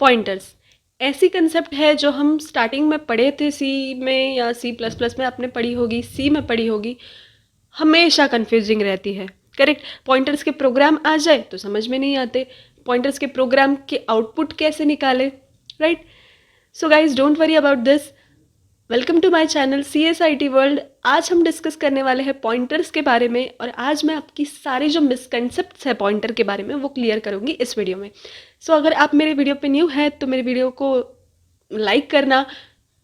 Pointers ऐसी concept है जो हम स्टार्टिंग में पढ़े थे सी में या सी प्लस प्लस में आपने पढ़ी होगी, सी में पढ़ी होगी, हमेशा कंफ्यूजिंग रहती है। करेक्ट। पॉइंटर्स के प्रोग्राम आ जाए तो समझ में नहीं आते, पॉइंटर्स के प्रोग्राम के आउटपुट कैसे निकाले, right. So guys don't worry about this, welcome to my channel CSIT world. आज हम डिस्कस करने वाले हैं पॉइंटर्स के बारे में और आज मैं आपकी सारी जो मिसकंसेप्ट्स है पॉइंटर के बारे में वो क्लियर करूंगी इस वीडियो में। सो अगर आप मेरे वीडियो पे न्यू है तो मेरे वीडियो को लाइक करना,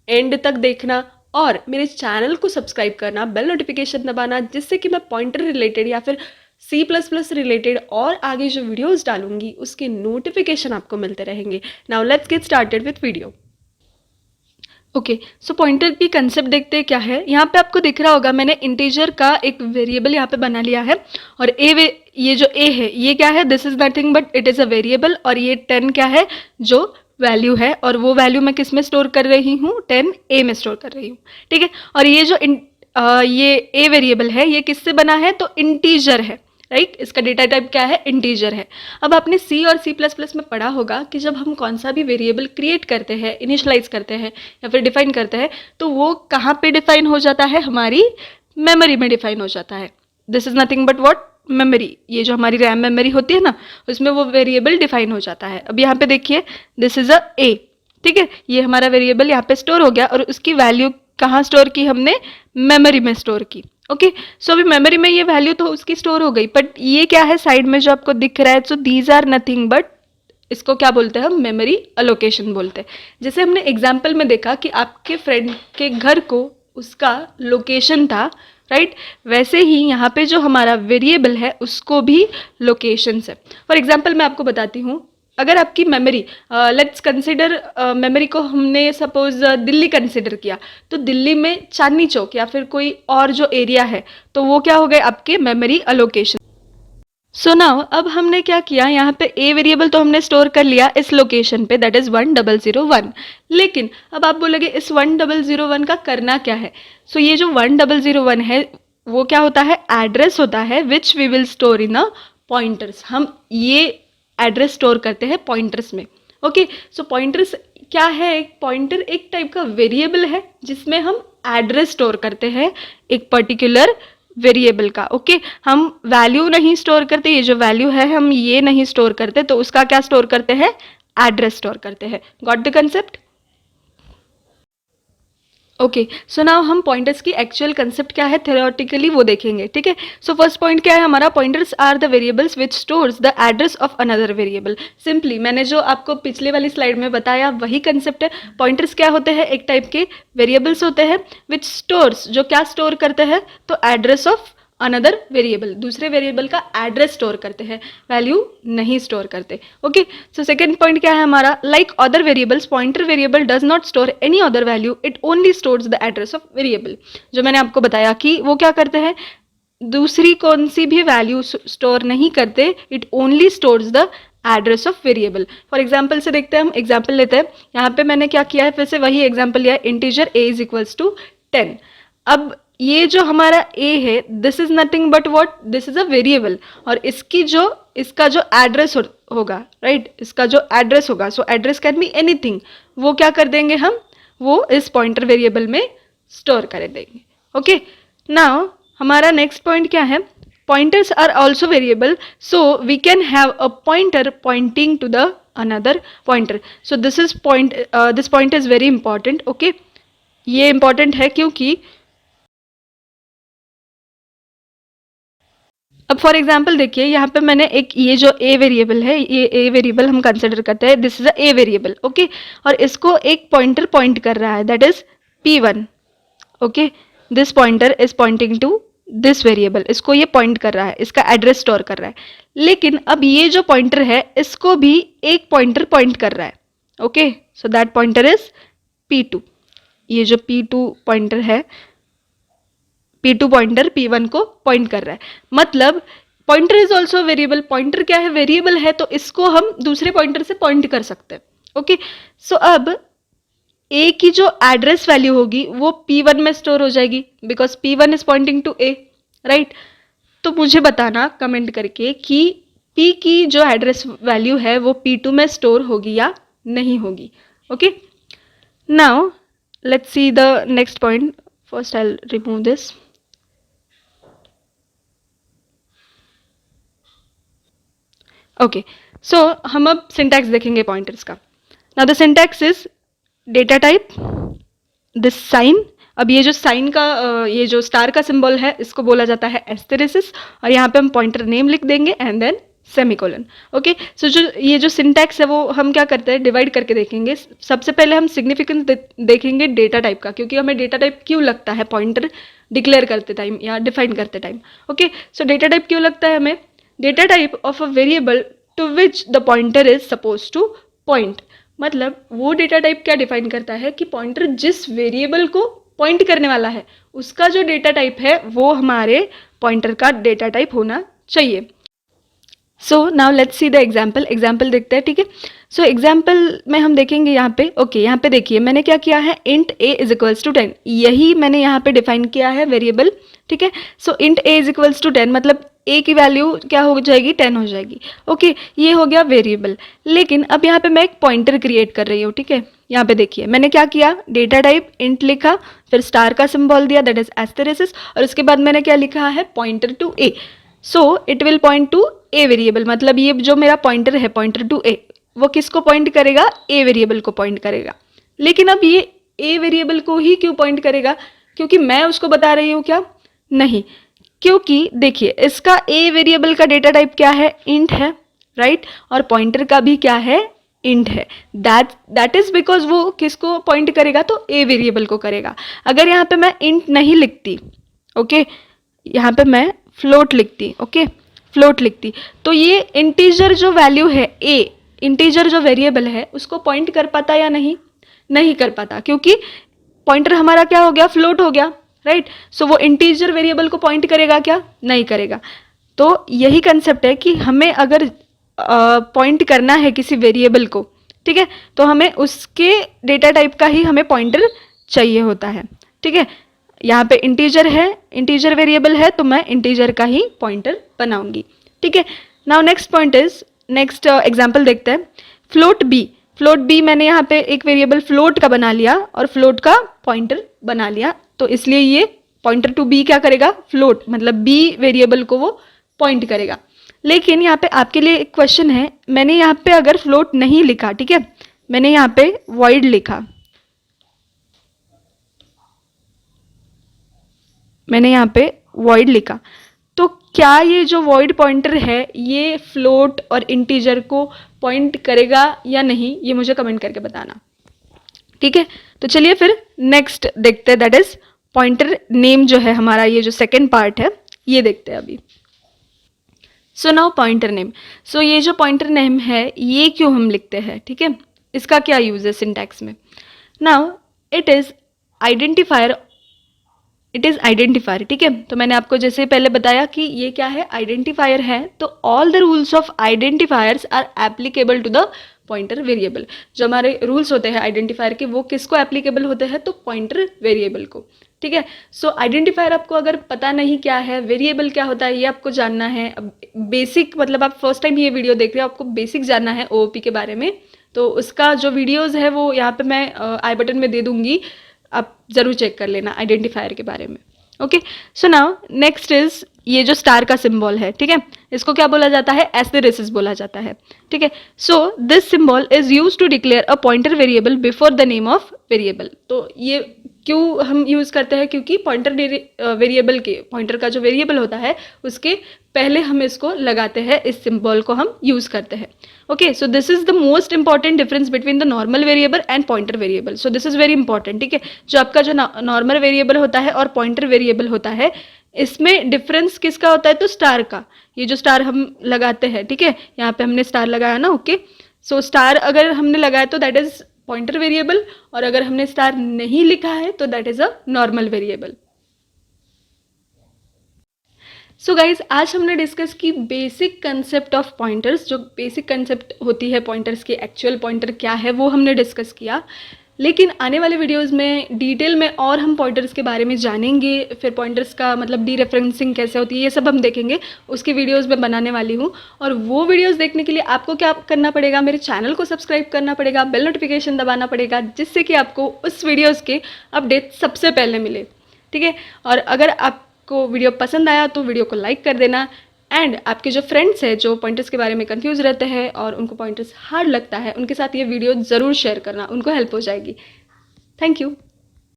एंड तक देखना और मेरे चैनल को सब्सक्राइब करना, बेल नोटिफिकेशन दबाना, जिससे कि मैं पॉइंटर रिलेटेड या फिर C++ रिलेटेड और आगे जो वीडियोस डालूंगी उसके नोटिफिकेशन आपको मिलते रहेंगे। Now let's get started with video. Okay, so pointer की कंसेप्ट देखते हैं क्या है। यहाँ पे आपको दिख रहा होगा मैंने इंटीजर का एक वेरिएबल यहाँ पे बना लिया है और ये जो a है ये क्या है, this is nothing but it is a variable. और ये 10 क्या है, जो वैल्यू है, और वो वैल्यू मैं किस में स्टोर कर रही हूँ, 10a में स्टोर कर रही हूँ, ठीक है। और ये जो ये a वेरिएबल है ये किससे बना है, तो इंटीजर है, राइट। इसका डेटा टाइप क्या है, इंटीजर है। अब आपने C और C++ में पढ़ा होगा कि जब हम कौन सा भी वेरिएबल क्रिएट करते हैं, इनिशियलाइज करते हैं या फिर डिफाइन करते हैं, तो वो कहाँ पे डिफाइन हो जाता है, हमारी मेमोरी में डिफाइन हो जाता है। This is nothing but what, memory. ये जो हमारी रैम मेमोरी होती है ना, उसमें वो वेरिएबल डिफाइन हो जाता है। अब यहाँ पे देखिए दिस इज अ a, ठीक है। ये हमारा वेरिएबल यहाँ पे स्टोर हो गया और उसकी वैल्यू कहाँ स्टोर की, हमने मेमोरी में स्टोर की। ओके, सो अभी मेमोरी में ये वैल्यू तो उसकी स्टोर हो गई, बट ये क्या है साइड में जो आपको दिख रहा है, so these are nothing but, इसको क्या बोलते हैं हम, मेमोरी अलोकेशन बोलते हैं। जैसे हमने एग्जाम्पल में देखा कि आपके फ्रेंड के घर को उसका लोकेशन था, राइट। वैसे ही यहाँ पे जो हमारा वेरिएबल है उसको भी लोकेशंस है। फॉर एग्जाम्पल मैं आपको बताती हूँ, अगर आपकी मेमोरी, लेट्स कंसिडर मेमोरी को हमने सपोज दिल्ली कंसिडर किया, तो दिल्ली में चांदनी चौक या फिर कोई और जो एरिया है तो वो क्या हो गए आपके मेमोरी अलोकेशन। सो नाउ अब हमने क्या किया, यहाँ पे a वेरिएबल तो हमने स्टोर कर लिया इस लोकेशन पे, दैट इज 1001। लेकिन अब आप बोलोगे इस 1001 का करना क्या है। सो ये जो 1001 है वो क्या होता है, एड्रेस होता है which we will store in a pointers. हम ये एड्रेस स्टोर करते हैं पॉइंटर्स में। ओके, सो पॉइंटर्स क्या है, एक पॉइंटर एक टाइप का वेरिएबल है जिसमें हम एड्रेस स्टोर करते हैं एक पर्टिकुलर वेरिएबल का। ओके, हम वैल्यू नहीं स्टोर करते, ये जो वैल्यू है हम ये नहीं स्टोर करते, तो उसका क्या स्टोर करते हैं, एड्रेस स्टोर करते हैं। Got the concept. Okay, so now हम पॉइंटर्स की एक्चुअल कंसेप्ट क्या है थ्योरेटिकली वो देखेंगे, ठीक है। सो फर्स्ट पॉइंट क्या है हमारा, pointers are the variables which stores the address of another variable. Simply मैंने जो आपको पिछले वाली स्लाइड में बताया वही कंसेप्ट है। पॉइंटर्स क्या होते हैं, एक टाइप के वेरिएबल्स होते हैं विच स्टोर्स, जो क्या स्टोर करते हैं, तो एड्रेस ऑफ अनदर वेरिएबल, दूसरे वेरिएबल का एड्रेस स्टोर करते हैं, वैल्यू नहीं स्टोर करते। ओके, सो सेकंड पॉइंट क्या है हमारा, like other variables pointer variable does not store any other value, it only stores the address of variable. जो मैंने आपको बताया कि वो क्या करते हैं, दूसरी कौन सी भी वैल्यू स्टोर नहीं करते, it only stores the address of variable. For example से देखते हैं, हम एग्जाम्पल लेते हैं। यहाँ पे मैंने क्या किया है, फिर से वही एग्जाम्पल लिया है, integer a is equals to 10। अब ये जो हमारा a है, this is nothing but what, this is a variable, और इसका जो एड्रेस होगा, राइट, इसका जो एड्रेस होगा, सो एड्रेस कैन बी एनीथिंग, वो क्या कर देंगे हम, वो इस पॉइंटर वेरिएबल में स्टोर कर देंगे। ओके, नाउ हमारा नेक्स्ट पॉइंट क्या है, pointers are also variable, so we can have a pointer pointing to the another pointer. So this point is very important. Okay, ये important है क्योंकि अब फॉर एग्जाम्पल देखिए यहाँ पे मैंने एक, ये जो a वेरिएबल है, ये a वेरिएबल हम कंसिडर करते हैं, this is a a variable. Okay, और इसको एक पॉइंटर पॉइंट कर रहा है, that is p1। Okay, this pointer is pointing to this variable, इसको ये पॉइंट कर रहा है, इसका एड्रेस स्टोर कर रहा है। लेकिन अब ये जो पॉइंटर है इसको भी एक पॉइंटर पॉइंट कर रहा है। Okay, so that pointer is p2। ये जो p2 पॉइंटर है, p2 पॉइंटर p1 को पॉइंट कर रहा है, मतलब pointer is also variable. Pointer क्या है, वेरिएबल है, तो इसको हम दूसरे पॉइंटर से पॉइंट कर सकते हैं। ओके, सो अब a की जो एड्रेस वैल्यू होगी वो p1 में स्टोर हो जाएगी, because p1 is pointing to a, right. तो मुझे बताना कमेंट करके कि p की जो एड्रेस वैल्यू है वो p2 में स्टोर होगी या नहीं होगी। Okay, now let's see the next point. First I will remove this. Okay, so हम अब सिंटैक्स देखेंगे पॉइंटर्स का। Now the syntax is data type, this sign. अब ये जो साइन का ये जो स्टार का सिंबल है इसको बोला जाता है एस्टेरिसिस, और यहाँ पे हम पॉइंटर नेम लिख देंगे एंड देन सेमीकोलन। ओके, सो जो ये जो सिंटैक्स है वो हम क्या करते हैं, डिवाइड करके देखेंगे। सबसे पहले हम सिग्निफिकेंस देखेंगे डेटा टाइप का, क्योंकि हमें डेटा टाइप क्यों लगता है पॉइंटर डिक्लेयर करते टाइम या डिफाइन करते time. Okay, so data type क्यों लगता है हमें, data type of a variable to which the pointer is suppose to point. मतलब वो डेटा टाइप क्या डिफाइन करता है कि पॉइंटर जिस वेरिएबल को पॉइंट करने वाला है उसका जो डेटा टाइप है वो हमारे पॉइंटर का डेटा टाइप होना चाहिए। So now let's see the example देखते हैं। ठीक है, सो एग्जाम्पल में हम देखेंगे यहाँ पे। ओके, यहाँ पे देखिए मैंने क्या किया है, int a is equals to 10, यही मैंने यहाँ पे डिफाइन किया है वेरिएबल। ठीक है, so int a is equals to 10 मतलब a की वैल्यू क्या हो जाएगी, 10 हो जाएगी। ओके, ये हो गया वेरिएबल। लेकिन अब यहाँ पे मैं एक पॉइंटर क्रिएट कर रही हूँ। ठीक है, यहाँ पे देखिए मैंने क्या किया, डेटा टाइप इंट लिखा, फिर स्टार का सिंबल दिया दैट इज एस्टेरिसिस, और उसके बाद मैंने क्या लिखा है, pointer to a। So it will point to a variable, मतलब ये जो मेरा पॉइंटर है पॉइंटर टू ए, वो किसको पॉइंट करेगा, ए वेरिएबल को पॉइंट करेगा। लेकिन अब ये ए वेरिएबल को ही क्यों पॉइंट करेगा, क्योंकि मैं उसको बता रही हूँ क्या, नहीं, क्योंकि देखिए इसका ए वेरिएबल का डेटा टाइप क्या है, इंट है, राइट, और पॉइंटर का भी क्या है, इंट है। दैट इज बिकॉज वो किसको पॉइंट करेगा, तो ए वेरिएबल को करेगा। अगर यहाँ पे मैं इंट नहीं लिखती, ओके, यहाँ पे मैं फ्लोट लिखती, ओके, फ्लोट लिखती, तो ये इंटीजर जो वैल्यू है a, इंटीजर जो वेरिएबल है उसको पॉइंट कर पाता या नहीं, नहीं कर पाता, क्योंकि पॉइंटर हमारा क्या हो गया, फ्लोट हो गया, राइट। सो वो इंटीजर वेरिएबल को पॉइंट करेगा क्या, नहीं करेगा। तो यही कंसेप्ट है कि हमें अगर पॉइंट करना है किसी वेरिएबल को, ठीक है, तो हमें उसके डेटा टाइप का ही हमें पॉइंटर चाहिए होता है। ठीक है, यहाँ पे इंटीजर है, इंटीजर वेरिएबल है, तो मैं इंटीजर का ही पॉइंटर बनाऊंगी। ठीक है, now next point is, next example देखते हैं, फ्लोट बी मैंने यहाँ पे एक वेरिएबल फ्लोट का बना लिया और फ्लोट का पॉइंटर बना लिया, तो इसलिए ये पॉइंटर टू बी क्या करेगा, फ्लोट, मतलब बी वेरिएबल को वो पॉइंट करेगा। लेकिन यहाँ पे आपके लिए एक क्वेश्चन है, मैंने यहाँ पे अगर फ्लोट नहीं लिखा, ठीक है, मैंने यहाँ पे वॉइड लिखा, मैंने यहाँ पे वॉइड लिखा, तो क्या ये जो वॉइड पॉइंटर है ये फ्लोट और इंटीजर को पॉइंट करेगा या नहीं, ये मुझे कमेंट करके बताना। ठीक है, तो चलिए फिर नेक्स्ट देखते हैं, दैट इज पॉइंटर नेम जो है हमारा, ये जो सेकेंड पार्ट है ये देखते हैं अभी। सो नाउ पॉइंटर नेम, सो ये जो पॉइंटर नेम है ये क्यों हम लिखते हैं, ठीक है, इसका क्या यूज है सिंटैक्स में। Now it is identifier, it is identifier. ठीक है, तो मैंने आपको जैसे पहले बताया कि ये क्या है, आइडेंटिफायर है, तो all the rules of identifiers are applicable to the pointer variable. जो हमारे रूल्स होते हैं आइडेंटिफायर के वो किसको एप्लीकेबल होते हैं, तो पॉइंटर वेरिएबल को। ठीक है, सो आइडेंटिफायर आपको अगर पता नहीं क्या है, वेरिएबल क्या होता है, ये आपको जानना है। अब बेसिक, मतलब आप फर्स्ट टाइम ये वीडियो देख रहे हो, आपको बेसिक जानना है ओओपी के बारे में, तो उसका जो वीडियोज़ है वो यहाँ पे मैं आई बटन में दे दूँगी, आप ज़रूर चेक कर लेना आइडेंटिफायर के बारे में। Okay, so now next is ये जो स्टार का सिंबल है, ठीक है, इसको क्या बोला जाता है, एस्टेरिसिस बोला जाता है। ठीक है, so this symbol is use to declare a pointer variable before the name of variable. तो ये क्यों हम यूज़ करते हैं, क्योंकि पॉइंटर वेरिएबल के, पॉइंटर का जो वेरिएबल होता है उसके पहले हम इसको लगाते हैं, इस सिंबल को हम यूज़ करते हैं। Okay, so this is the most important difference between the normal variable and pointer variable. So this is very important. ठीक है, जो आपका जो नॉर्मल वेरिएबल होता है और पॉइंटर वेरिएबल होता है, इसमें डिफरेंस किसका होता है, तो स्टार का। ये जो स्टार हम लगाते हैं, ठीक है, यहाँ पे हमने स्टार लगाया ना, ओके, सो स्टार अगर हमने लगाया तो दैट इज पॉइंटर वेरिएबल, और अगर हमने स्टार नहीं लिखा है तो that is a normal variable. So guys, आज हमने डिस्कस की बेसिक कंसेप्ट ऑफ पॉइंटर्स, जो बेसिक कंसेप्ट होती है पॉइंटर्स की, एक्चुअल पॉइंटर क्या है वो हमने डिस्कस किया। लेकिन आने वाले वीडियोस में डिटेल में और हम पॉइंटर्स के बारे में जानेंगे, फिर पॉइंटर्स का मतलब डीरेफरेंसिंग कैसे होती है ये सब हम देखेंगे, उसकी वीडियोस मैं बनाने वाली हूँ। और वो वीडियोस देखने के लिए आपको क्या करना पड़ेगा, मेरे चैनल को सब्सक्राइब करना पड़ेगा, बेल नोटिफिकेशन दबाना पड़ेगा, जिससे कि आपको उस वीडियोज़ के अपडेट सबसे पहले मिले, ठीक है। और अगर आपको वीडियो पसंद आया तो वीडियो को लाइक कर देना, एंड आपके जो फ्रेंड्स हैं जो पॉइंटर्स के बारे में कंफ्यूज रहते हैं और उनको पॉइंटर्स हार्ड लगता है, उनके साथ ये वीडियो ज़रूर शेयर करना, उनको हेल्प हो जाएगी। Thank you.